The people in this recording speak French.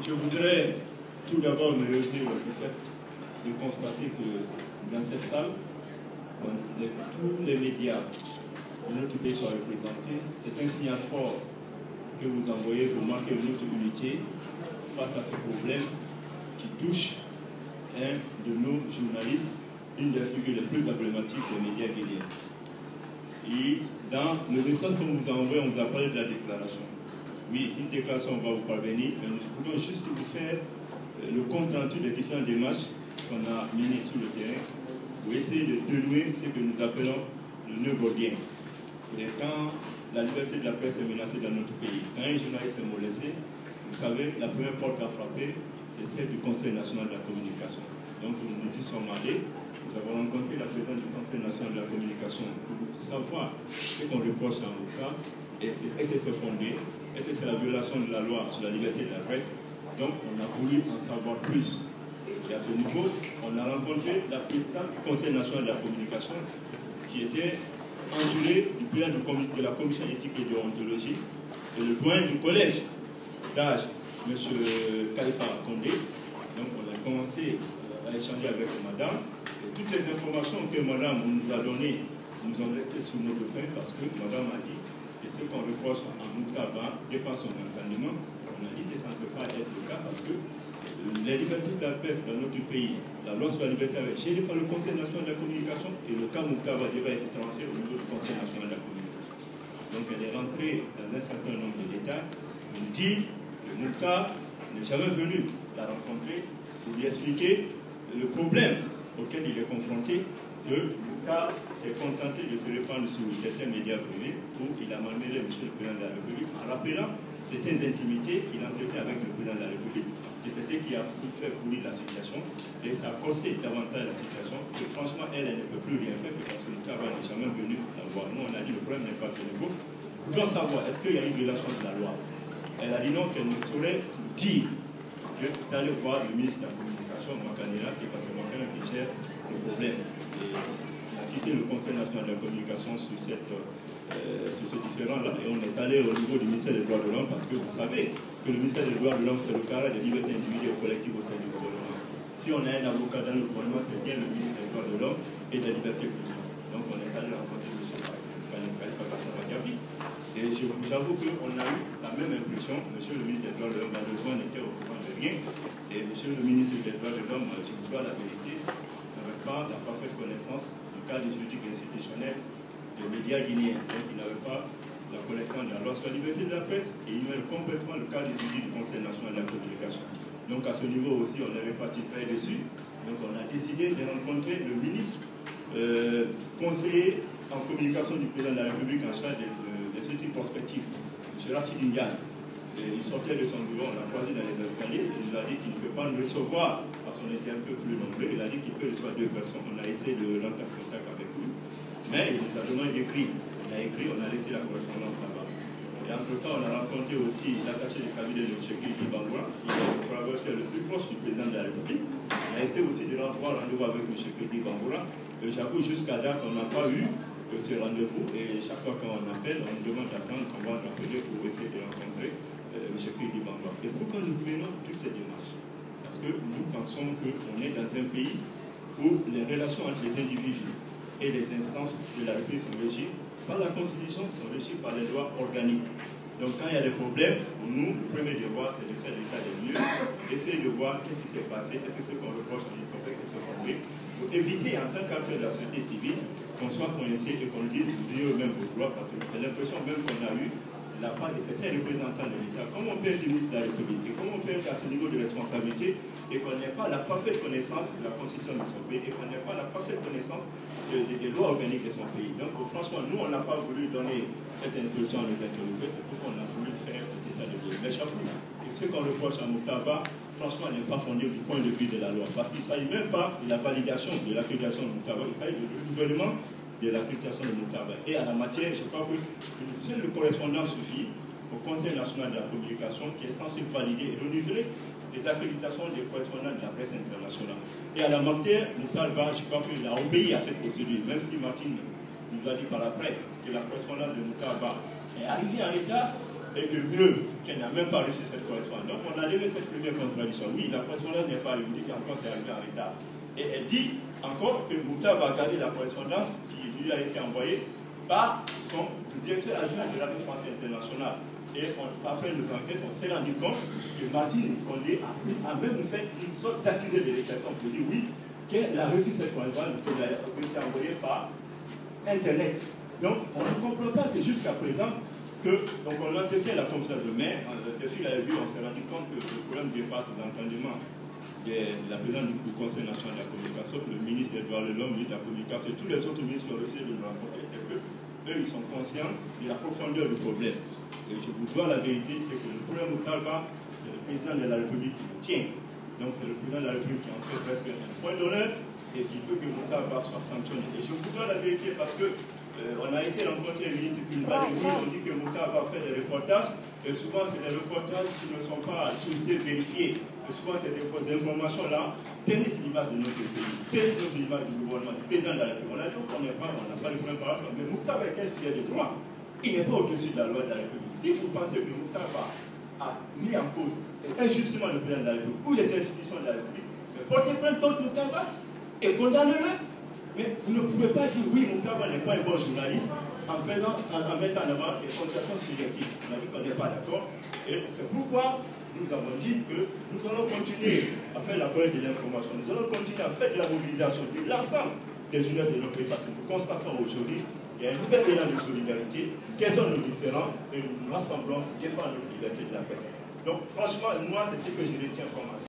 Je voudrais tout d'abord me réjouir du fait de constater que dans cette salle, tous les médias de notre pays sont représentés. C'est un signal fort que vous envoyez pour marquer notre unité face à ce problème qui touche un de nos journalistes, une des figures les plus emblématiques des médias guinéens. Et dans le message qu'on vous a envoyé, on vous a parlé de la déclaration. Oui, une déclaration va vous parvenir, mais nous voulons juste vous faire le compte rendu des différentes démarches qu'on a menées sur le terrain pour essayer de dénouer ce que nous appelons le nœud gordien. Et quand la liberté de la presse est menacée dans notre pays, quand un journaliste est molesté, vous savez, la première porte à frapper, c'est celle du Conseil national de la communication. Donc nous y sommes allés, nous avons rencontré la présidente du Conseil national de la communication pour savoir ce qu'on reproche en nos cas, est-ce que c'est fondé, est-ce que c'est la violation de la loi sur la liberté de la presse. Donc on a voulu en savoir plus. Et à ce niveau, on a rencontré la présidente du Conseil national de la communication qui était entourée du président de la commission éthique et déontologie et le doyen du collège d'âge, M. Khalifa Condé. Donc on a commencé à échanger avec madame. Et toutes les informations que madame nous a données nous ont resté sur notre fin parce que madame a dit que ce qu'on reproche à Moutaba dépasse son entendement. On a dit que ça ne peut pas être le cas parce que les libertés de la presse dans notre pays, la loi sur la liberté est gérée par le Conseil national de la communication et le cas Moutaba devait être tranché au niveau du Conseil national de la communication. Donc elle est rentrée dans un certain nombre de détails. Elle nous dit que Moutaba n'est jamais venu la rencontrer pour lui expliquer le problème auquel il est confronté, que Moutaba s'est contenté de se répandre sur certains médias privés où il a malmené M. le Président de la République en rappelant certaines intimités qu'il entretient avec le Président de la République. Et c'est ce qui a fait pourrir la situation et ça a causé davantage la situation. Et franchement, elle ne peut plus rien faire parce que Moutaba n'est jamais venu la voir. Nous, on a dit le problème n'est pas ce niveau. Nous voulons savoir, est-ce qu'il y a une violation de la loi? Elle a dit non, qu'elle ne saurait dire d'aller voir le ministre de la Communication, Makanela, qui est parce que Makanela qui gère le problème. Et on a quitté le Conseil national de la communication sur ce différend-là et on est allé au niveau du ministère des droits de l'homme parce que vous savez que le ministère des droits de l'homme, c'est le carré des libertés individuelles et collectives au sein du gouvernement. Si on a un avocat dans le gouvernement, c'est bien le ministre des droits de l'homme et des libertés publiques. Donc on est allé rencontrer M. Khalifa. Et j'avoue qu'on a eu la même impression. Monsieur le ministre des droits de l'homme, malheureusement, n'était au courant de rien. Et monsieur le ministre des droits de l'homme, je vous dois la vérité, n'avait pas la parfaite connaissance du cadre juridique institutionnel des médias guinéens. Donc il n'avait pas la connaissance de la loi sur la liberté de la presse et il ignorait complètement le cadre juridique du Conseil national de la communication. Donc à ce niveau aussi, on n'avait pas très dessus. Donc on a décidé de rencontrer le ministre conseiller en communication du président de la République en charge des études prospectives, M. Rachid Ndiaye. Il sortait de son bureau, on l'a croisé dans les escaliers, il nous a dit qu'il ne peut pas nous recevoir parce qu'on était un peu plus nombreux. Il a dit qu'il peut recevoir 2 personnes. On a essayé de rentrer en contact avec lui. Mais il nous a donné écrit. Il a écrit, on a laissé la correspondance là-bas. Et entre-temps, on a rencontré aussi l'attaché du cabinet de M. Kidi Bangoura, qui est le collaborateur le plus proche du président de la République. On a essayé aussi de avoir rendez-vous avec M. Kidi Bangoura. J'avoue, jusqu'à date, on n'a pas eu ce rendez-vous. Et chaque fois qu'on appelle, on nous demande d'attendre qu'on va rappeler pour essayer de rencontrer M. Kidi Bangoura. Et pourquoi nous prenons toutes ces démarches? Parce que nous pensons qu'on est dans un pays où les relations entre les individus et les instances de la République sont régies par la Constitution, sont régies par les lois organiques. Donc quand il y a des problèmes, pour nous, le premier devoir, c'est de faire l'état des lieux, d'essayer de voir qu'est-ce qui s'est passé, est-ce que ce qu'on reproche dans le contexte est compris, pour éviter en tant qu'acteur de la société civile qu'on soit coincé et qu'on dise eux-mêmes vos droits, parce que c'est l'impression même qu'on a eu de la part de certains représentants de l'État. Comment on peut être ministre de la République et comment on peut être à ce niveau de responsabilité et qu'on n'ait pas la parfaite connaissance de la Constitution de son pays et qu'on n'ait pas la parfaite connaissance des lois organiques de son pays. Donc franchement, nous, on n'a pas voulu donner cette impression à nos interlocuteurs, c'est pourquoi on a voulu faire cet état de lieu. Mais j'avoue que ce qu'on reproche à Moutaba, franchement, n'est pas fondé du point de vue de la loi. Parce qu'il ne s'agit même pas de la validation de l'accréditation de Moutaba, il s'agit du renouvellement de l'accréditation de Moutaba. Et à la matière, je crois que seule correspondance suffit au Conseil national de la communication qui est censé valider et renouveler les accréditations des correspondants de la presse internationale. Et à la matière, Moutaba, je crois qu'il a obéi à cette procédure, même si Martine nous a dit par après que la correspondance de Moutaba est arrivée en état et que mieux qu'elle n'a même pas reçu cette correspondance. Donc on a levé cette première contradiction. Oui, la correspondance n'est pas revenue, encore c'est arrivé en retard. Et elle dit encore que Mokhtar va garder la correspondance qui lui a été envoyée par son directeur adjoint de la France internationale. Et après nos enquêtes, on s'est rendu compte que Martine Condé a même fait une sorte d'accusé de l'État. On peut dire oui, qu'elle a reçu cette correspondance qui a été envoyée par Internet. Donc on ne comprend pas que jusqu'à présent, donc on a traité la commissaire de mai, depuis la revue, on s'est rendu compte que le problème dépasse l'entendement de la présidente du Conseil national de la communication, le ministre Edouard Lelong, ministre de la communication, et tous les autres ministres qui ont refusé de nous rencontrer, c'est que eux, ils sont conscients de la profondeur du problème. Et je vous dois la vérité, c'est que le problème au Talba, c'est le président de la République qui le tient. Donc c'est le président de la République qui en fait presque un point d'honneur et qui veut que Mokhtar soit sanctionné. Et je vous dois la vérité parce que on a été rencontré le ministre qui nous a dit, on dit que Mokhtar va faire des reportages, et souvent c'est des reportages qui ne sont pas sourcés, vérifiés. Et souvent c'est des fausses informations-là, ternissent l'image de notre pays, ternissent notre image du gouvernement, du président de la République. On a dit qu'on n'a pas de problème par ça, mais Mokhtar est un sujet de droit. Il n'est pas au-dessus de la loi de la République. Si vous pensez que Mokhtar a mis en cause injustement le président de la République ou les institutions de la République, portez plainte contre Mokhtar et condamnez-le. Mais vous ne pouvez pas dire oui, Mokhtar n'est pas un bon journaliste en mettant en avant des connotations subjectives. On a dit qu'on n'est pas d'accord. Et c'est pourquoi nous avons dit que nous allons continuer à faire la collecte de l'information. Nous allons continuer à faire de la mobilisation de l'ensemble des journalistes de notre pays parce que nous constatons aujourd'hui qu'il y a un nouvel élan de solidarité, quels sont nos différends et nous nous rassemblons pour défendre la liberté de la presse. Donc franchement, moi, c'est ce que je retiens comme